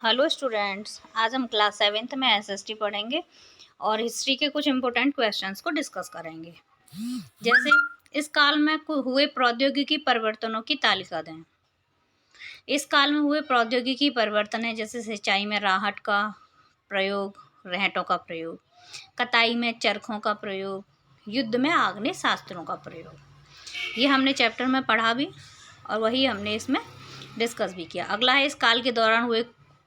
Hello students, आज हम class 7th में एसएसटी पढ़ेंगे और हिस्ट्री के कुछ इम्पोर्टेंट क्वेश्चंस को डिस्कस करेंगे। जैसे इस काल में हुए प्रौद्योगिकी परिवर्तनों की तालिका दें। इस काल में हुए प्रौद्योगिकी परिवर्तन है जैसे सिंचाई में राहत का प्रयोग, रहटों का प्रयोग, कताई में चरखों का प्रयोग, युद्ध में आग्नेय शास्त्रों का प्रयोग। ये हमने चैप्टर में पढ़ा भी और वही हमने इसमें डिस्कस भी किया। अगला है इस काल के दौरान हुए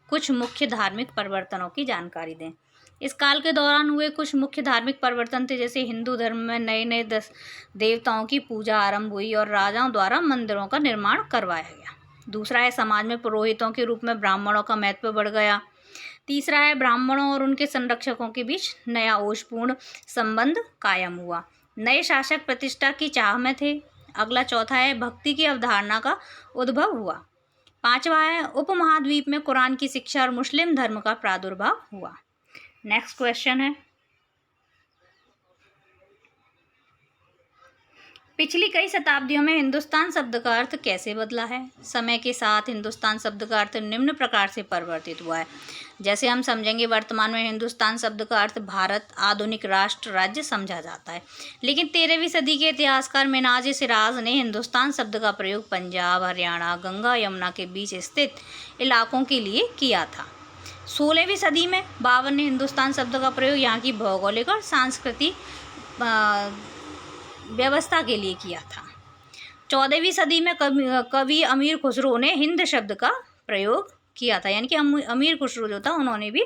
कुछ मुख्य धार्मिक परिवर्तनों की जानकारी दें। इस काल के दौरान हुए कुछ मुख्य धार्मिक परिवर्तन थे जैसे हिंदू धर्म में नए नए देवताओं की पूजा आरंभ हुई और राजाओं द्वारा मंदिरों का निर्माण करवाया गया। दूसरा है समाज में पुरोहितों के रूप में ब्राह्मणों का महत्व बढ़ गया। तीसरा है ब्राह्मणों और उनके संरक्षकों के बीच नया ओषपूर्ण संबंध कायम हुआ। नए शासक प्रतिष्ठा की चाह में थे। अगला चौथा है भक्ति की अवधारणा का उद्भव हुआ। पांचवा है उपमहाद्वीप में कुरान की शिक्षा और मुस्लिम धर्म का प्रादुर्भाव हुआ। नेक्स्ट क्वेश्चन है, पिछली कई शताब्दियों में हिंदुस्तान शब्द का अर्थ कैसे बदला है? समय के साथ हिंदुस्तान शब्द का अर्थ निम्न प्रकार से परिवर्तित हुआ है। जैसे हम समझेंगे, वर्तमान में हिंदुस्तान शब्द का अर्थ भारत, आधुनिक राष्ट्र, राज्य समझा जाता है। लेकिन 13वीं सदी के इतिहासकार मिन्हाज सिराज ने हिंदुस्तान शब्द का प्रयोग पंजाब, हरियाणा, गंगा यमुना के बीच स्थित इलाकों के लिए किया था। 16वीं सदी में बाबर ने हिंदुस्तान शब्द का प्रयोग यहाँ की भौगोलिक और सांस्कृतिक व्यवस्था के लिए किया था। 14वीं सदी में कवि अमीर खुसरो ने हिंद शब्द का प्रयोग किया था, यानी कि अमीर खुसरो जो था उन्होंने भी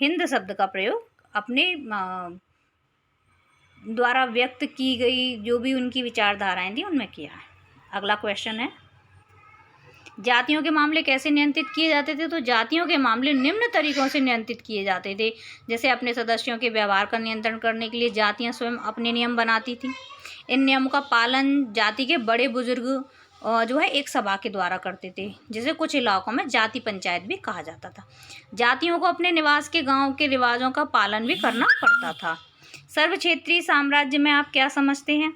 हिंद शब्द का प्रयोग अपने द्वारा व्यक्त की गई जो भी उनकी विचारधाराएं थी उनमें किया है। अगला क्वेश्चन है, जातियों के मामले कैसे नियंत्रित किए जाते थे? तो जातियों के मामले निम्न तरीकों से नियंत्रित किए जाते थे। जैसे अपने सदस्यों के व्यवहार का नियंत्रण करने के लिए जातियां स्वयं अपने नियम बनाती थीं। इन नियमों का पालन जाति के बड़े बुजुर्ग जो है एक सभा के द्वारा करते थे, जिसे कुछ इलाकों में जाति पंचायत भी कहा जाता था। जातियों को अपने निवास के गांव के रिवाजों का पालन भी करना पड़ता था। सर्व क्षेत्रीय साम्राज्य में आप क्या समझते हैं?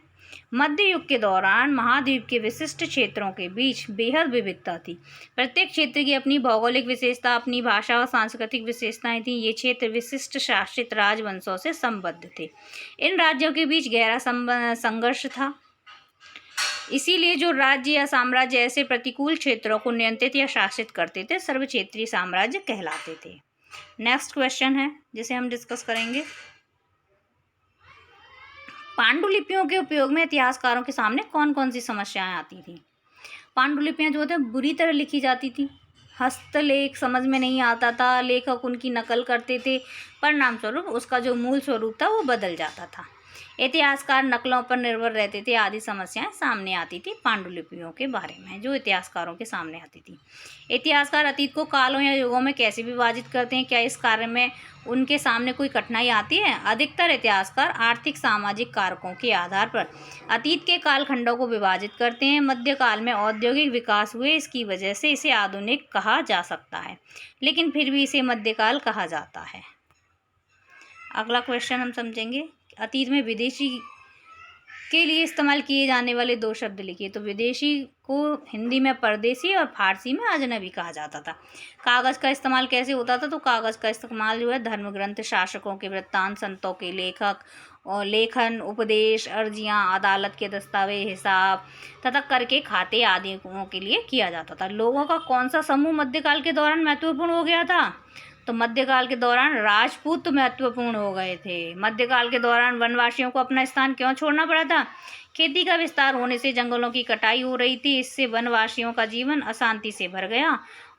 मध्य युग के दौरान महाद्वीप के विशिष्ट क्षेत्रों के बीच बेहद विविधता थी। प्रत्येक क्षेत्र की अपनी भौगोलिक विशेषता, अपनी भाषा और सांस्कृतिक विशेषताएं थीं। ये क्षेत्र विशिष्ट शासित राजवंशों से संबद्ध थे। इन राज्यों के बीच गहरा संघर्ष था। इसीलिए जो राज्य या साम्राज्य ऐसे प्रतिकूल क्षेत्रों को नियंत्रित या शासित करते थे, सर्व क्षेत्रीय साम्राज्य कहलाते थे। नेक्स्ट क्वेश्चन है जिसे हम डिस्कस करेंगे, पांडुलिपियों के उपयोग में इतिहासकारों के सामने कौन कौन सी समस्याएं आती थी? पांडुलिपियां जो होते बुरी तरह लिखी जाती थी। हस्तलेख समझ में नहीं आता था। लेखक उनकी नकल करते थे, परिणाम स्वरूप उसका जो मूल स्वरूप था वो बदल जाता था। इतिहासकार नकलों पर निर्भर रहते थे। आदि समस्याएं सामने आती थी पांडुलिपियों के बारे में, जो इतिहासकारों के सामने आती थी। इतिहासकार अतीत को कालों या युगों में कैसे विभाजित करते हैं? क्या इस कार्य में उनके सामने कोई कठिनाई आती है? अधिकतर इतिहासकार आर्थिक सामाजिक कारकों के आधार पर अतीत के कालखंडों को विभाजित करते हैं। मध्यकाल में औद्योगिक विकास हुए, इसकी वजह से इसे आधुनिक कहा जा सकता है, लेकिन फिर भी इसे मध्यकाल कहा जाता है। अगला क्वेश्चन हम समझेंगे, अतीत में विदेशी के लिए इस्तेमाल किए जाने वाले दो शब्द लिखिए। तो विदेशी को हिंदी में परदेसी और फारसी में अजनबी कहा जाता था। कागज़ का इस्तेमाल कैसे होता था? तो कागज़ का इस्तेमाल जो है धर्म ग्रंथ, शासकों के वृत्तांत, संतों के लेखक और लेखन, उपदेश, अर्जियां, अदालत के दस्तावेज, हिसाब तथा कर के खाते आदि के लिए किया जाता था। लोगों का कौन सा समूह मध्यकाल के दौरान महत्वपूर्ण हो गया था? तो मध्यकाल के दौरान राजपूत महत्वपूर्ण हो गए थे। मध्यकाल के दौरान वनवासियों को अपना स्थान क्यों छोड़ना पड़ा था? खेती का विस्तार होने से जंगलों की कटाई हो रही थी। इससे वनवासियों का जीवन अशांति से भर गया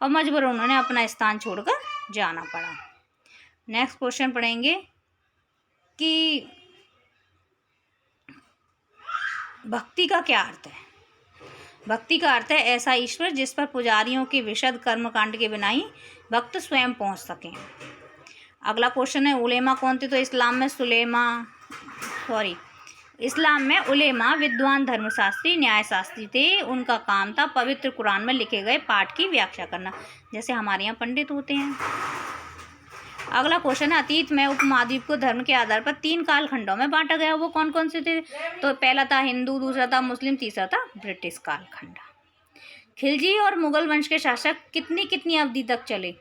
और मजबूरन उन्होंने अपना स्थान छोड़कर जाना पड़ा। नेक्स्ट क्वेश्चन पढ़ेंगे कि भक्ति का क्या अर्थ है? भक्ति का अर्थ है ऐसा ईश्वर जिस पर पुजारियों के विशद कर्मकांड के बिना ही भक्त स्वयं पहुंच सकें। अगला क्वेश्चन है, उलेमा कौन थे? तो इस्लाम में उलेमा विद्वान, धर्मशास्त्री, न्यायशास्त्री थे। उनका काम था पवित्र कुरान में लिखे गए पाठ की व्याख्या करना, जैसे हमारे यहाँ पंडित होते हैं। अगला क्वेश्चन है, अतीत में उपमहाद्वीप को धर्म के आधार पर 3 कालखंडों में बांटा गया, वो कौन कौन से थे? तो पहला था हिंदू, दूसरा था मुस्लिम, तीसरा था ब्रिटिश कालखंड। खिलजी और मुगल वंश के शासक कितनी अवधि तक चले?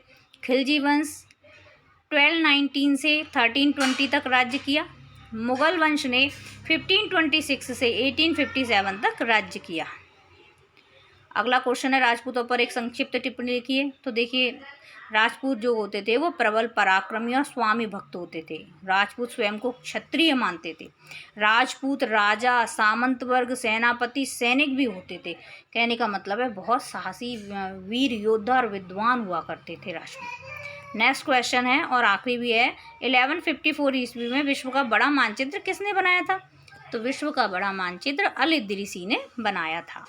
खिलजी वंश 1219 से 1320 तक राज्य किया। मुगल वंश ने 1526 से 1857 तक राज्य किया। अगला क्वेश्चन है राजपूतों पर एक संक्षिप्त टिप्पणी लिखिए। तो देखिए, राजपूत जो होते थे वो प्रबल पराक्रमी और स्वामी भक्त होते थे। राजपूत स्वयं को क्षत्रिय मानते थे। राजपूत राजा, सामंत वर्ग, सेनापति, सैनिक भी होते थे। कहने का मतलब है बहुत साहसी, वीर योद्धा और विद्वान हुआ करते थे राजपूत। नेक्स्ट क्वेश्चन है और आखिरी भी है, 1154 ईस्वी में विश्व का बड़ा मानचित्र किसने बनाया था? तो विश्व का बड़ा मानचित्र अल इदरीसी ने बनाया था।